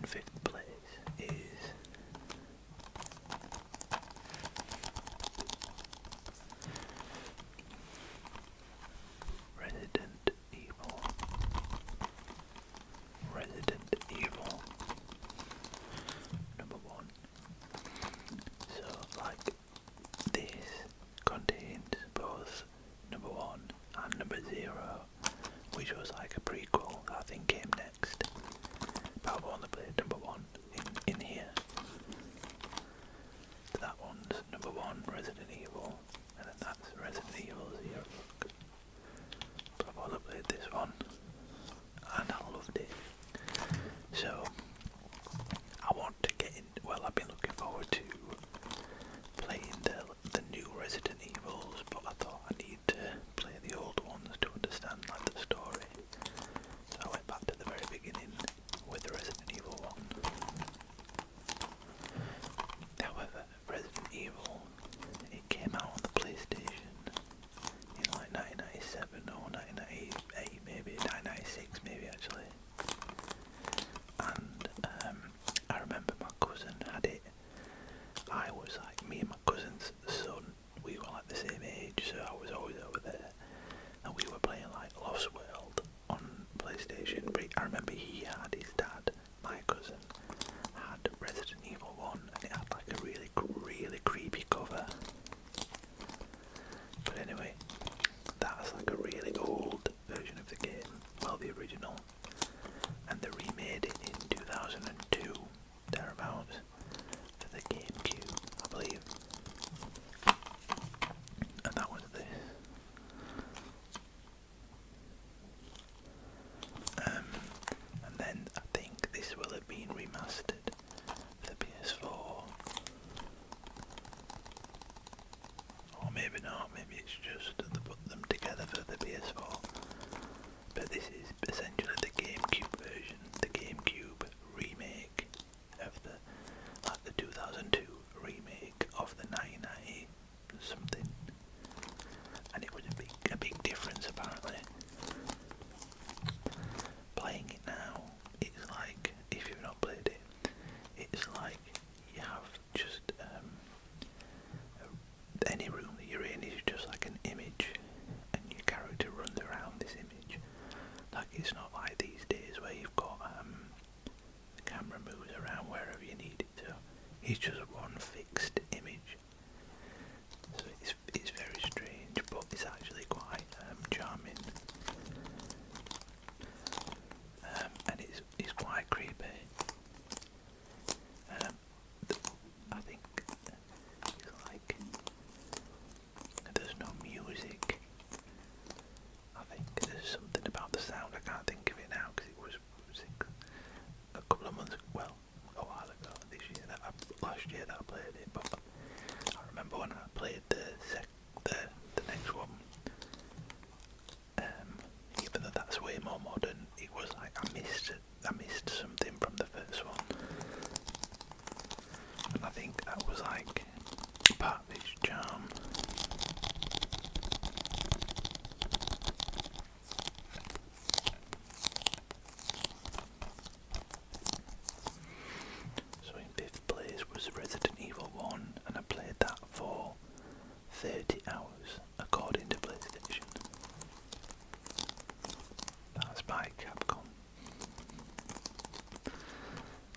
in fifth place is Resident Evil. Resident Evil number 1. So like this contains both number 1 and number 0, which was like a prequel that I think came next. But I've only played number 1 in here. So that one's number 1, Resident Evil, and then that's Resident Evil 0. But I've only played this one, and I loved it. So I want to get in. Well, I've been looking forward to playing the new Resident Evils, but I thought I need to play the old ones to understand like the story. So I went back to the very beginning with the Resident Evil one. However, Resident Evil, it came out on the PlayStation in like 1997 or 1998, maybe 1996, maybe actually. And I remember my cousin had it. I was like, me and my cousin's son, we were like the same age, so I was always over there, and we were playing like Lost World on PlayStation. But I remember he had, his dad, my cousin, had Resident Evil 1, and it had like a really, really creepy cover. But anyway, that's like a really old version of the game, well, the original, and they remade it in 2002, thereabouts, for the GameCube, I believe. And that was this. And then I think this will have been remastered for the PS4. Or maybe not, maybe it's just that they put them together for the PS4. But this is essentially the GameCube version, the GameCube remake of the 2002 remake of the 1990 something. And it was a big difference apparently. Playing it now, it's like, if you've not played it, it's like you have just any room that you're in is just like an image, and your character runs around this image. Like, it's not like these days where you've got the camera moves around wherever you need it to. It's just one fixed image. So it's very strange, but it's actually quite charming. And it's quite creepy. I think it's like there's no music. I think there's something about the sound. I can't think of it now because it was a couple of months, well, a while ago, last year that I played it. But I remember when I played the next one. Even though that's way more modern, it was like I missed something from the first one, and I think that was like part of its charm. So in 5th place was Resident Evil 1, and I played that for 30 hours according to PlayStation. That's by Capcom.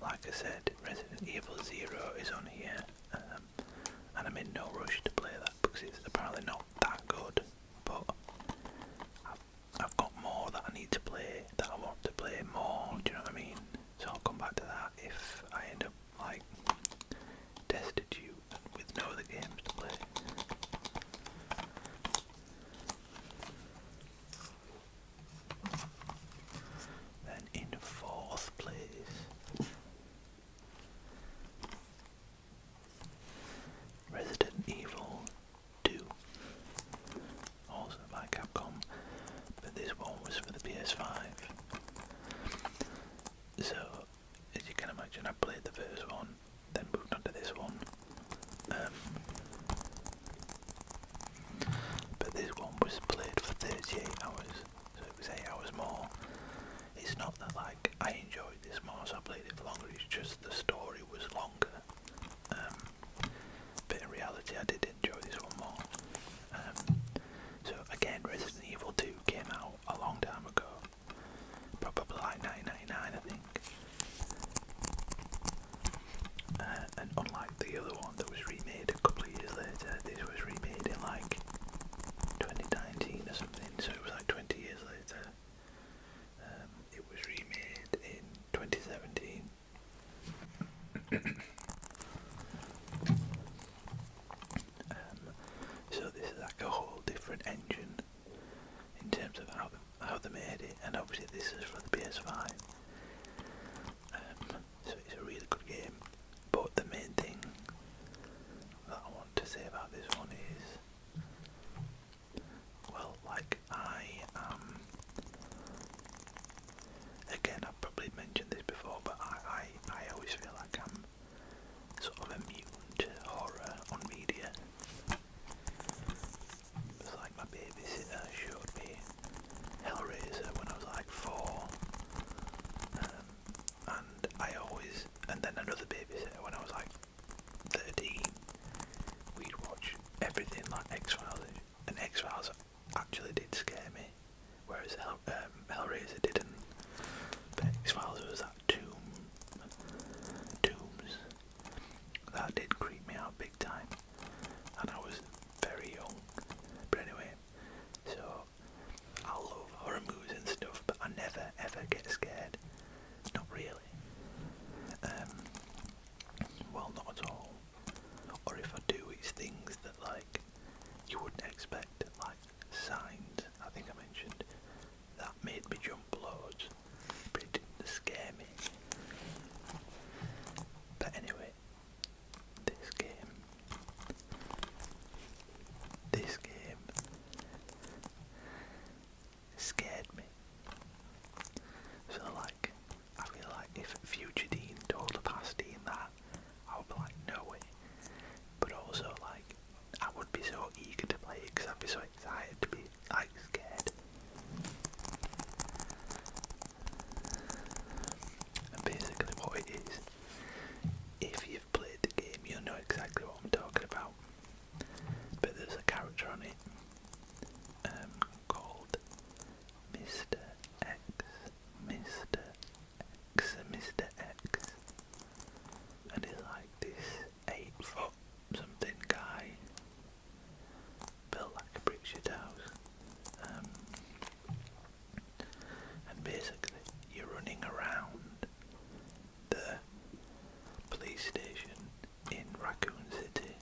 Like I said, Resident Evil 0 is on here, and I'm in no rush to play that because it's apparently not that good, but I've got more that I need to play, that I want to play more, do you know what I mean? So I'll come back to that if I end up like destitute with no other games to play. Then in 4th place, Resident Evil 2, also by Capcom, but this one was for the PS5. So, as you can imagine, I played the first one, then moved on to this one. just the story was longer. But in reality, I did enjoy this one more. So again, Resident Evil 2 came out a long time ago, probably like 1999, I think. And unlike the other one that was remade a couple of years later, this was remade in like 2019 or something, so it was like 20 years later. It was remade in 2017. So this is like a whole different engine in terms of how they made it, and obviously this is for the PS5. So it's a really good game. But the main thing that I want to say about this one is, well, like again, I've probably mentioned this before, but I always feel like I'm sort of immune to horror on media. It's like my babysitter showed me Hellraiser when I was like 4, and then another babysitter when I was like 13. We'd watch everything like X-Files, and X-Files actually did scare me, whereas Hellraiser didn't. But X-Files was that tombs that did creep me out big time, and I was very young. But anyway, so I love horror movies and stuff, but I never ever get scared. Not really. Well, not at all. Or if I do, it's things that like you wouldn't expect, like Signs, I think I mentioned. That made me jump loads, but it didn't scare me. But anyway, this game scared me. So like, I feel like if future Dean told the past Dean that, I would be like, no way. But also like, I would be so eager to play it because I'd be so excited to be like scared. And basically what it is, if you've played the game, you'll know exactly what I'm talking about. But there's a character on it called Mr. X. And he's like this 8-foot something guy, built like a brick shit house. And basically you're running around the police station in Raccoon City,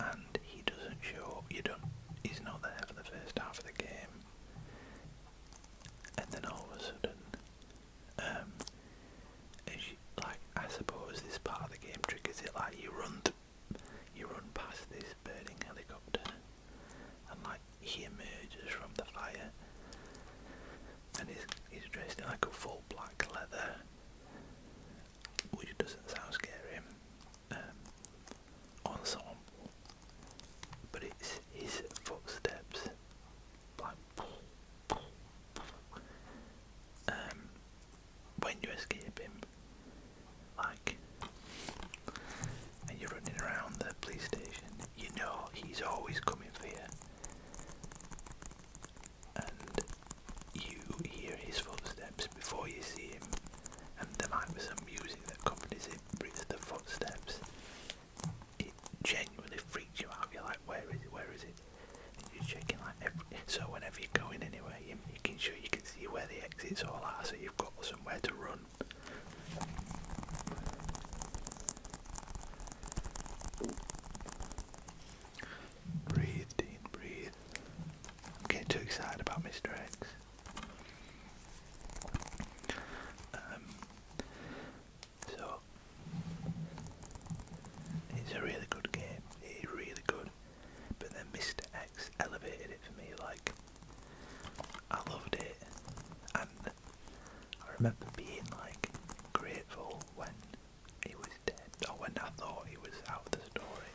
and he doesn't show up. He's not there for the first half of the game, and then all of a sudden, I suppose this part of the game triggers it. Like you run past this burning helicopter, and like he emerges from the fire, and he's dressed in like a full black leather, which doesn't sound scary, ensemble, but it's his footsteps, like when you escape him, like, and you're running around the police station, you know he's always coming for you, and you hear his footsteps before you see him, and there might be some music that accompanies it, but it's the footsteps. It genuinely freaks you out. You're like, where is it? And you're checking like so whenever you're going anywhere, you're making sure you can see where the exits all are, so you've got somewhere to run. Breathe, Dean, breathe. I'm getting too excited about Mr. X. So it's a really good game. It's really good. But then Mr. X elevated it for me. Like, I loved it, and I remember being like grateful when he was dead, or when I thought he was out of the story.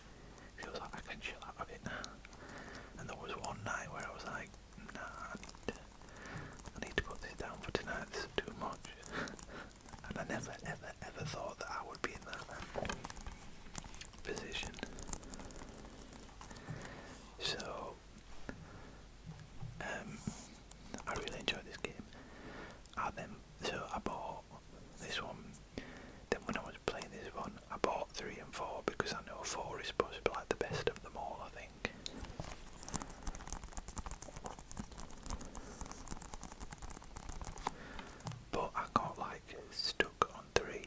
He was like, I can chill out of it now. And there was one night where I was like, nah, I need to put this down for tonight. This is too much. And I never ever thought that I would be in that position. So, I really enjoyed this game. So I bought this one. Then when I was playing this one, I bought 3 and 4 because I know 4 is supposed to be like the best of them all, I think. But I got like stuck on 3.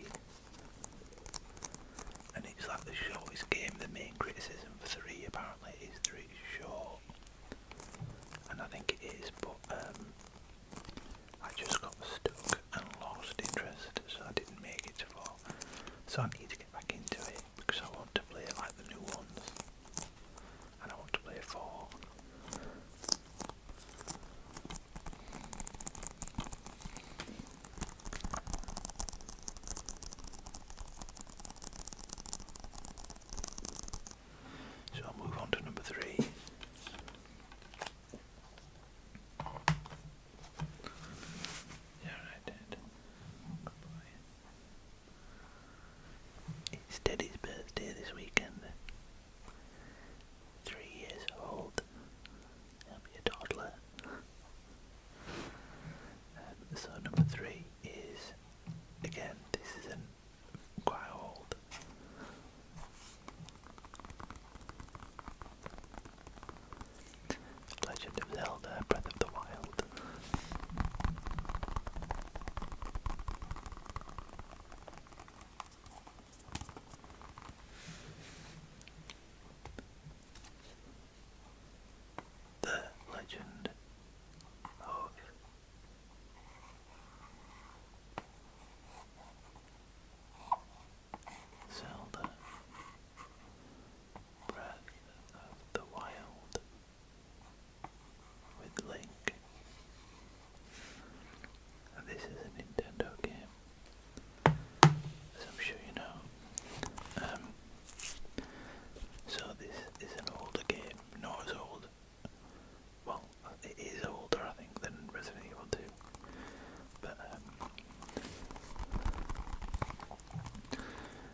And it's like the shortest game. The main criticism for 3 apparently is 3 is short. And I think it is, but I just got stuck and lost interest, so I didn't make it to 4. So I need to get back into it because I want to play like the new ones. And I want to play 4. So I'll move on to number 3. Yeah, I did. Good boy. It's Teddy's birthday this weekend. 3 years old. He'll be a toddler. So number 3 is, again, this isn't quite old. Legend of Zelda, Breath of the Wild. The Legend of Zelda, Breath of the Wild with Link. And this is a Nintendo game, as I'm sure you know. So this is an older game, not as old. Well, it is older, I think, than Resident Evil 2. But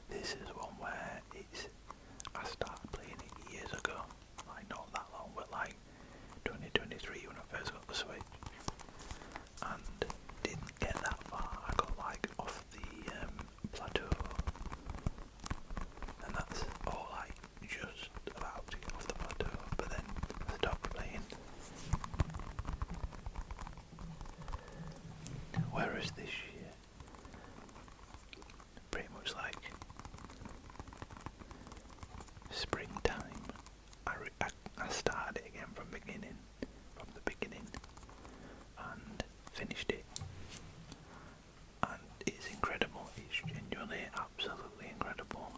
this is one where I started playing it years ago, like not that long, but like 2023 when I first got the Switch, and didn't get that far. I got like off the plateau, and that's all like just about to get off the plateau, but then I stopped playing. Whereas this year, pretty much like springtime, I started it again from the beginning, and finished it, and it's incredible. It's genuinely, absolutely incredible.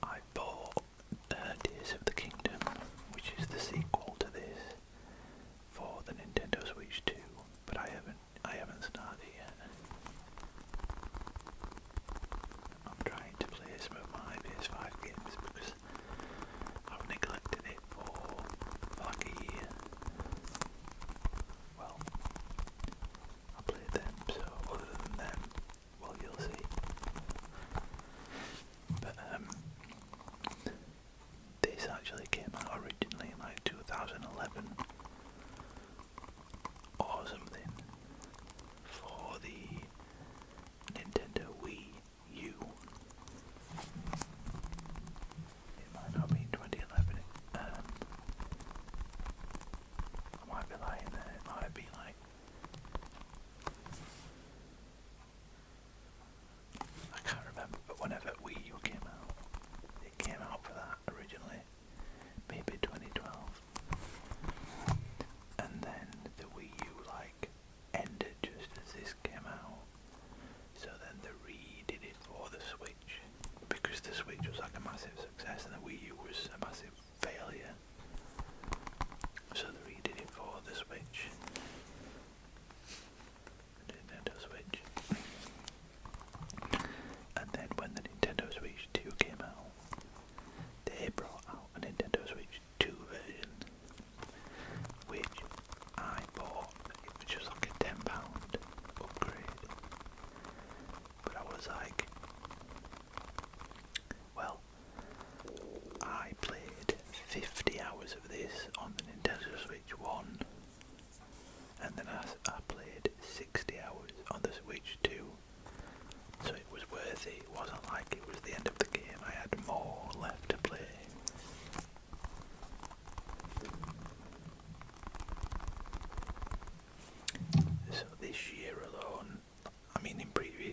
I bought Tears of the Kingdom, which is the sequel to this, for the Nintendo Switch 2, but I haven't started it yet. I'm trying to play some of my PS5 games because I've neglected it for like a year. Well, I played them, so other than them, well, you'll see. But this actually came out originally in like 2011 or something for the Nintendo Wii U. It might not be 2011. I might be lying there. It might be like, I can't remember, but whenever Wii U came out, it came out for that originally, maybe 2012. And then the Wii U like ended just as this came out. So then they redid it for the Switch, because the Switch was like a massive success and the Wii U was a massive failure. So they redid it for the Switch. The Nintendo Switch. And then when the Nintendo Switch 2 came out, they brought out a Nintendo Switch 2 version, which I bought. It was just like a £10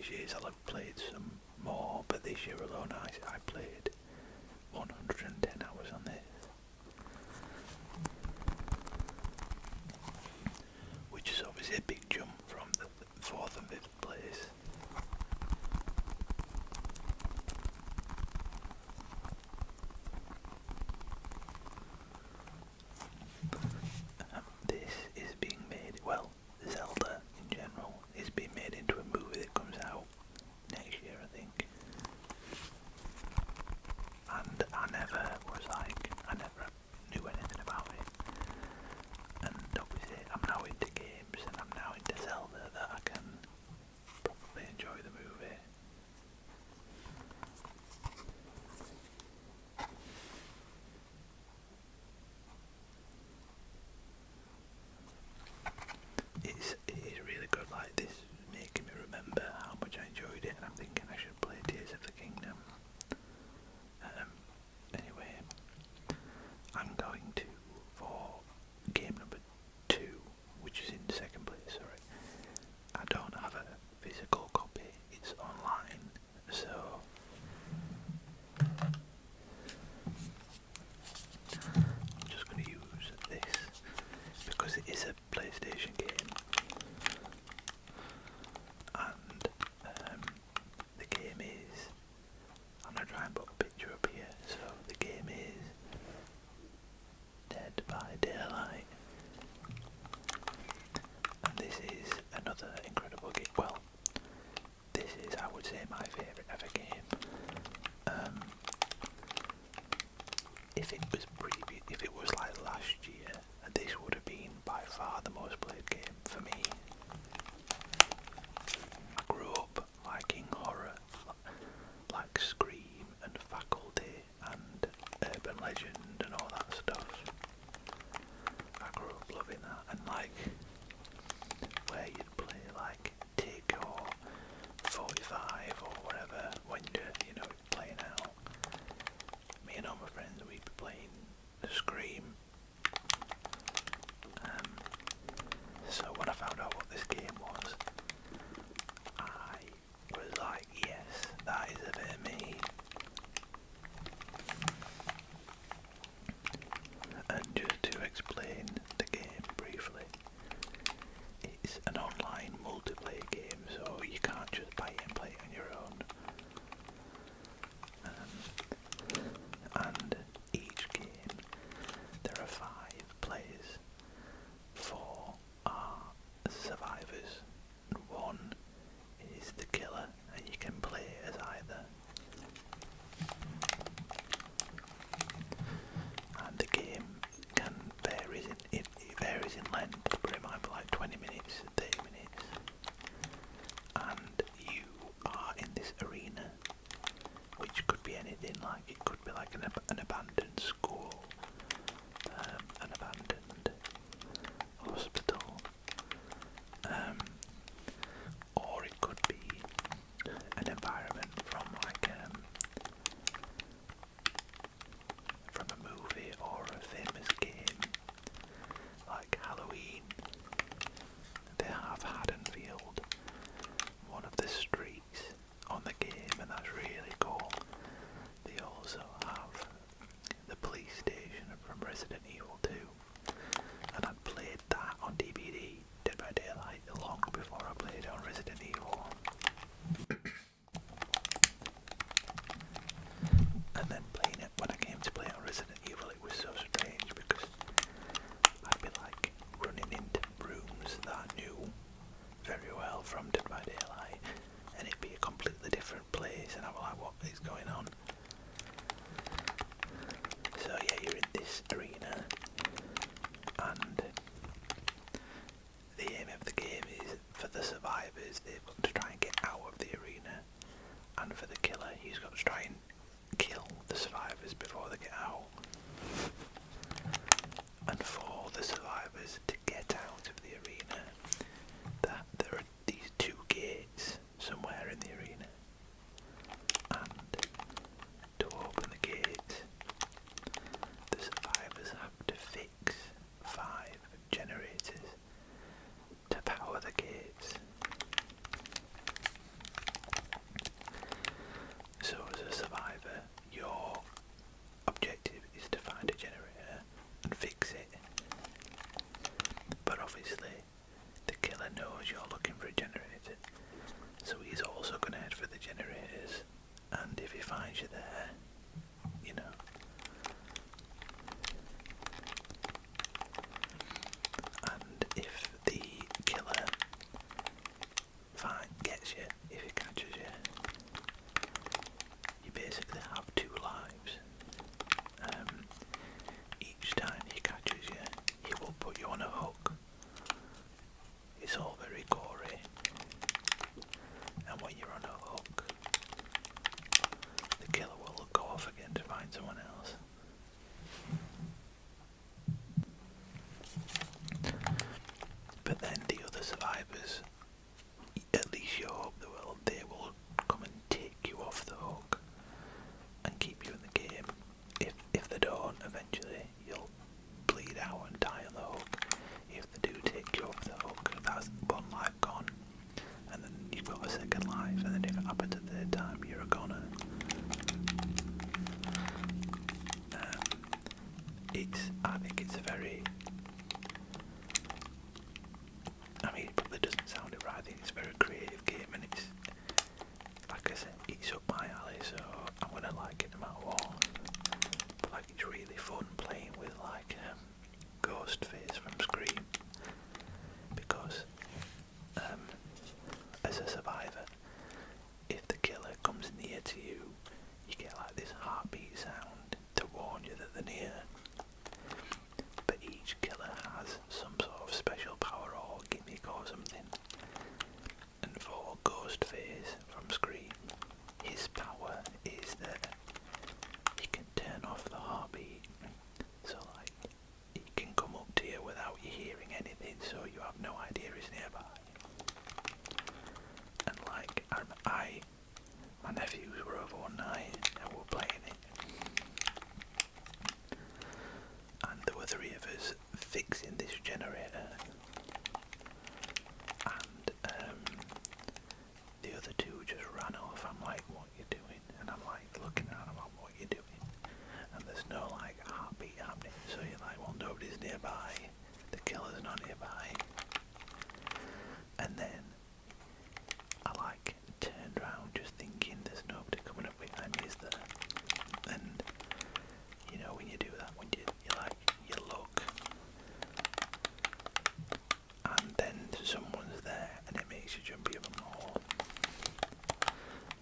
previous years I'll have played some more, but this year alone I played 110 hours on this. Which is obviously a big jump from the 4th and 5th place. This is being made, well, Zelda in general is being made into a movie that comes out next year, I think. And I never knew anything about it. And obviously I'm now into games and I'm now into Zelda that I can probably enjoy the movie. It is really good, like this is making me remember how much I enjoyed it, and I'm thinking I should play Tears of the Kingdom. Anyway, I'm going to, for game number 2, which is in 2nd place, sorry. I don't have a physical copy, it's online, so I'm just going to use this, because it is a PlayStation game, and the game is, I'm going to try and put a picture up here, so the game is Dead by Daylight, and this is another incredible game. Well, this is, I would say, my favourite ever game. If it was like last year, this would have been by far the most played game for me. I grew up liking horror, like Scream and Faculty and Urban Legend and all that stuff. I grew up loving that, and like where you'd play like Tick or 45 or whatever when you're playing out. Me and all my friends, we'd be playing Scream. So when I found out what this game was, I was like, yes, that is a bit of me. And just to explain the game briefly, it's an online multiplayer game, so you can't just buy it and play it on your own. And each game, there are 5 players. 4 are survivors, and 1 is the killer, and you can play as either. And the game can varies in length, but it might be like 20 minutes, 30 minutes. And you are in this arena, which could be anything, like it could be like an abandoned school, an abandoned hospital, or it could be an environment from from a movie or a famous game, like Halloween. They have Haddonfield, one of the streets on the game, and that's really cool. They also have the police station from Resident Evil 2, and I played that on DVD, Dead by Daylight, long before I played it on Resident Evil. And then playing it, when I came to play it on Resident Evil, it was so strange because I'd be like running into rooms that I knew very well from Dead by Daylight, and it'd be a completely different place, and I was like, what is going on? So yeah, you're in this arena, and the aim of the game is for the survivors, they've got to try and get out of the arena, and for the killer, he's got to try and kill the survivors before they get out. And for the survivors to get out of the arena, there are these 2 gates somewhere in the arena, and to open the gates, the survivors have hits you, if he catches you, you basically have 2 lives. Each time he catches you, he will put you on a hook. It's all very gory, and when you're on a hook, the killer will go off again to find someone else. But then the other survivors, at least you hope they will come and take you off the hook and keep you in the game. If they don't, eventually you'll bleed out and die on the hook. If they do take you off the hook, that's 1 life gone, and then you've got a 2nd life, and then if it happens a 3rd time, you're a goner. I think it's a very, I mean, it probably doesn't sound it right. I think it's a very creative game, and it's, like I said, it's up my alley, so I'm gonna like it no matter what. But like, it's really fun playing with like Ghostface from Scream, because as a survivor, if the killer comes near to you, you get like this heartbeat sound to warn you that they're near. But each killer has some sort of special power or gimmick or something. And for Ghostface from Scream, his power is that he can turn off the heartbeat. So like, he can come up to you without you hearing anything, so you have no idea he's nearby. And like, my nephews were over one night and we were playing it. And there were 3 of us fixing this generator, and the other 2 just ran off. I'm like, what are you doing? And I'm like looking at them, what are you doing? And there's no like heartbeat happening, so you're like, well, nobody's nearby, the killer's not nearby. And then I like turned around just thinking there's nobody coming up behind me, is there? And you know when you do that, when you look, and then someone's there, and it makes you jump even more.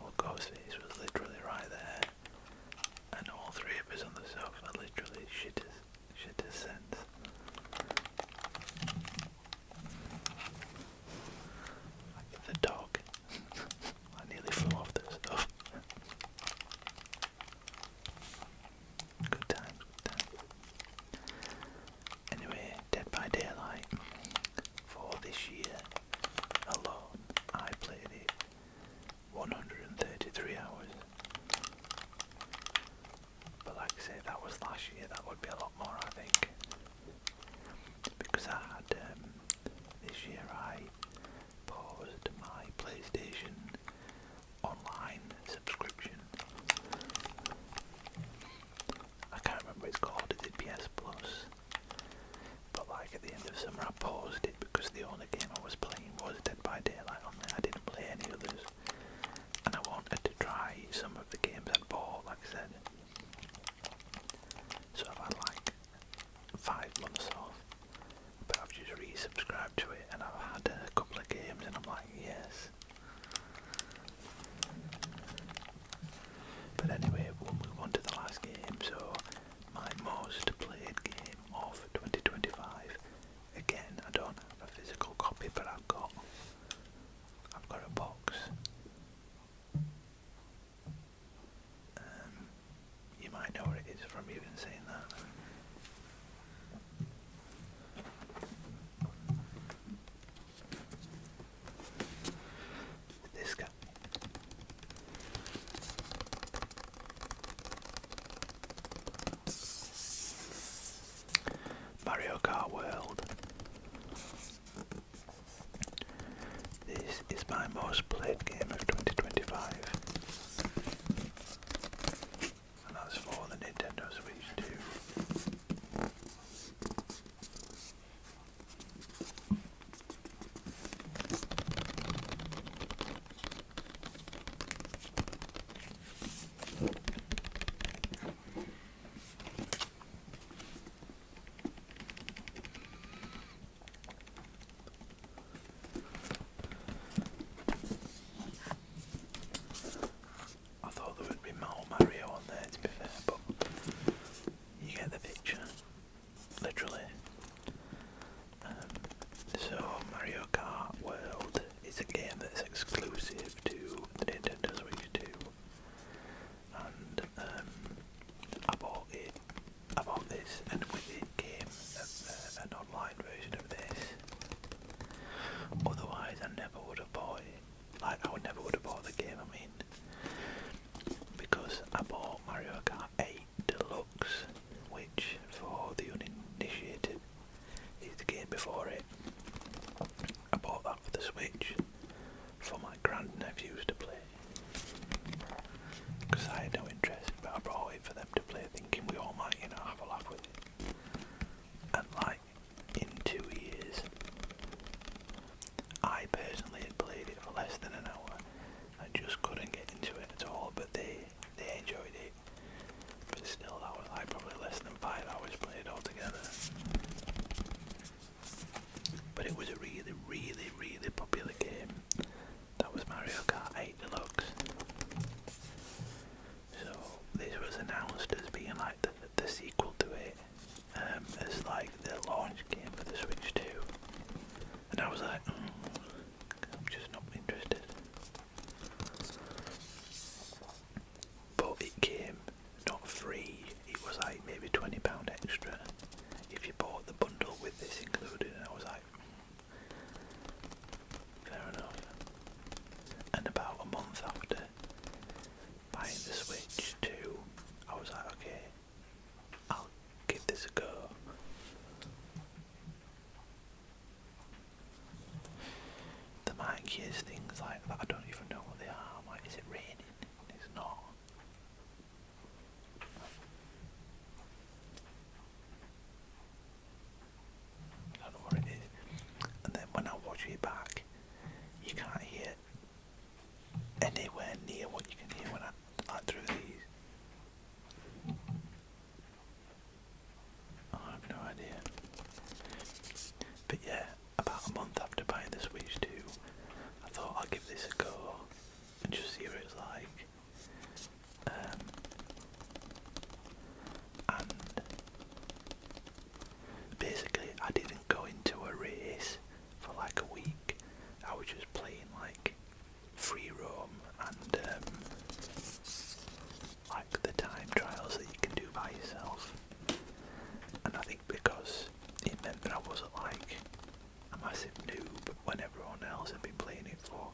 Well, Ghostface was literally right there, and all 3 of us on the sofa literally shit his sense. Like the dog, I nearly flew off the stuff. Good times. Anyway, Dead by Daylight, for this year alone, I played it 133 hours. But like I say, that was last year, that would be a lot more, I think. Because I had, this year I paused my PlayStation online subscription. I can't remember what it's called, is it PS Plus? But like at the end of summer I paused it because the only game I was playing was Dead by Daylight on there. I didn't play any others. And I wanted to try some of the games I'd bought, like I said. So I've had like 5 months off. But I've just resubscribed to it and I've had a couple of games and I'm like, yes. But anyway, we'll move on to the last game. So, my most played game of 2025. Again, I don't have a physical copy, but I've got a box. You might know what it is from even saying that. This guy. Mario Kart World. This is my most played game of 2025. And that's for the Nintendo Switch 2. it's like, I don't even know what they are. I'm like, is it raining? It's not. I don't know what it is. And then when I watch it back, you can't hear anywhere near what you can hear when I like through these. I have no idea. But yeah, about a month after buying the Switch 2, I thought I'd give this a go and just see what it's like. And basically, I didn't go into a race for like a week. I was just playing like free roam and like the time trials that you can do by yourself. And I think because it meant that I wasn't like a massive noob when everyone else had been playing it for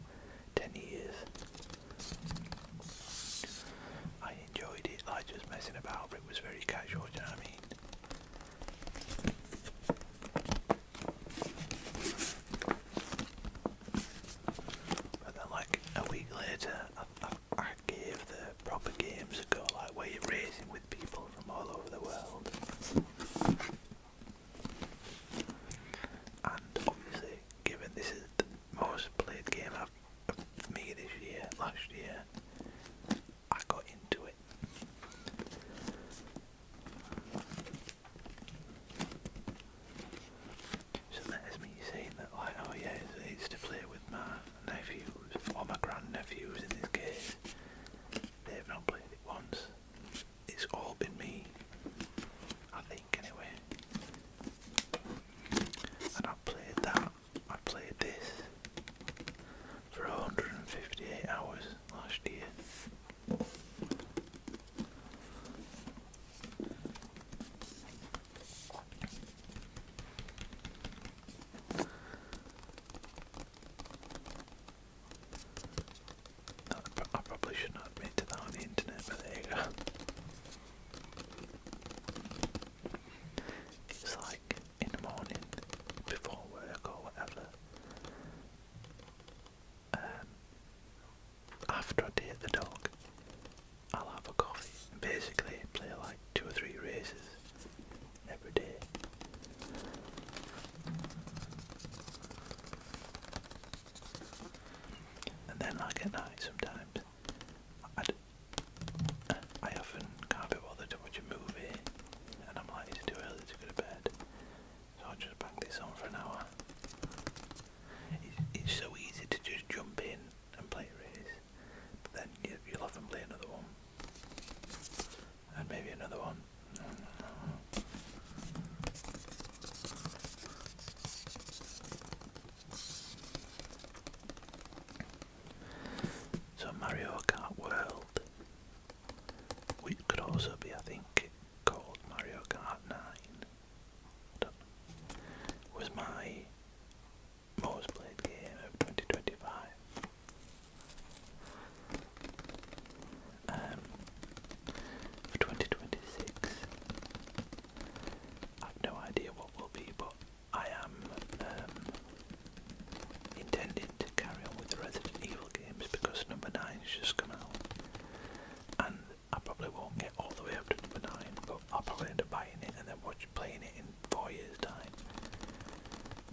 10 years. I enjoyed it, like just messing about, but it was very casual, do you know what I mean? But then like a week later, I gave the proper games a go, like where you're racing with people from all over the world. And obviously, given this is the most played game of me this year, last year, I got into it. So there's me saying that, like, oh yeah, it's to play with my nephews, or my grandnephews in this case. They've not played it once. It's all been me, I think, anyway. And I played that. I played this for 158 hours last year. I probably should not admit to that on the internet, but there you go. It's like in the morning, before work or whatever, after I take the dog, I'll have a coffee and basically play like 2 or 3 races every day. And then like at night sometimes, I often can't be bothered to watch a movie and I'm like, it's too early to go to bed. So I'll just bang this on for an hour. It's so easy to just jump in and play a race, but then you'll often play another one, and maybe another one. So Mario Kart World, which could also be, I think, called Mario Kart 9, was my most played game of 2025. For 2026, I've no idea what will be, but I am intending to carry on with the Resident Evil games because number 9's just come out, and I probably won't get all the way up to number 9, but I'll probably end up buying it and then playing it in 4 years' time.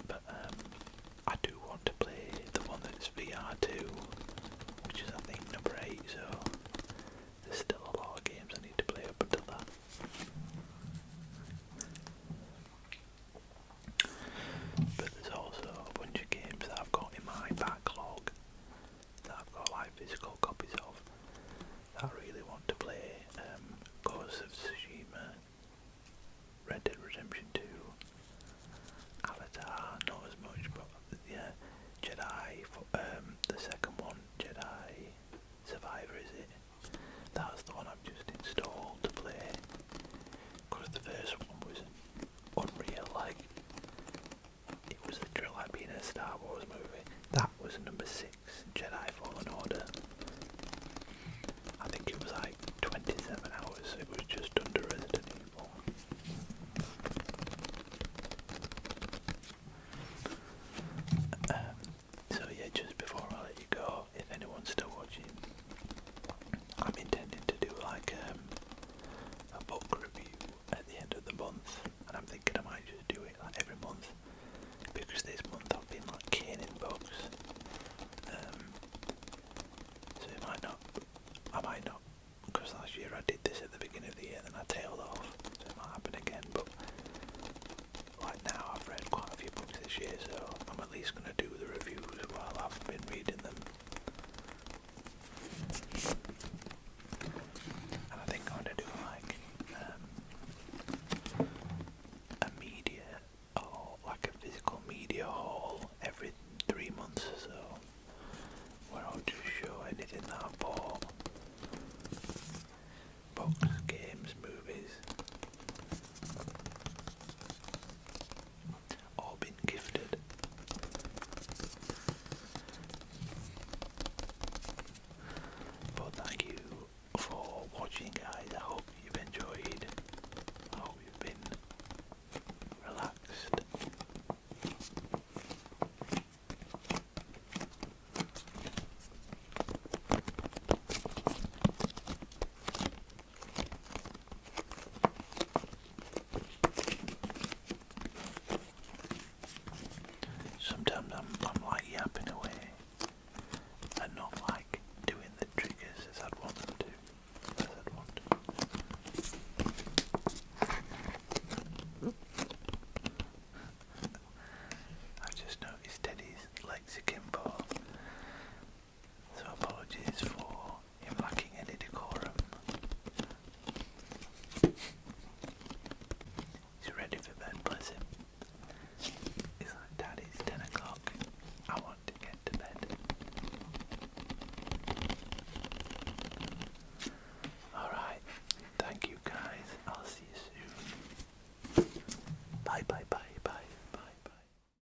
But I do want to play the one that's VR2, which is I think number 8, so there's still a lot of games I need to play up until that. But there's also a bunch of games that I've got in my backlog that I've got like physical copies of that I really want to play. Ghost of Tsushima, Red Dead Redemption 2, Avatar, not as much, but yeah, Jedi, the second one, Jedi Survivor, is it? That's the one I've just installed to play, because the first one was unreal, like, it was literally like being in a Star Wars movie. That was number 6, Jedi Fallen Order. might not, because last year I did this at the beginning of the year, then I tailed off, so it might happen again. But like now, I've read quite a few books this year, so I'm at least going to do the reviews while I've been reading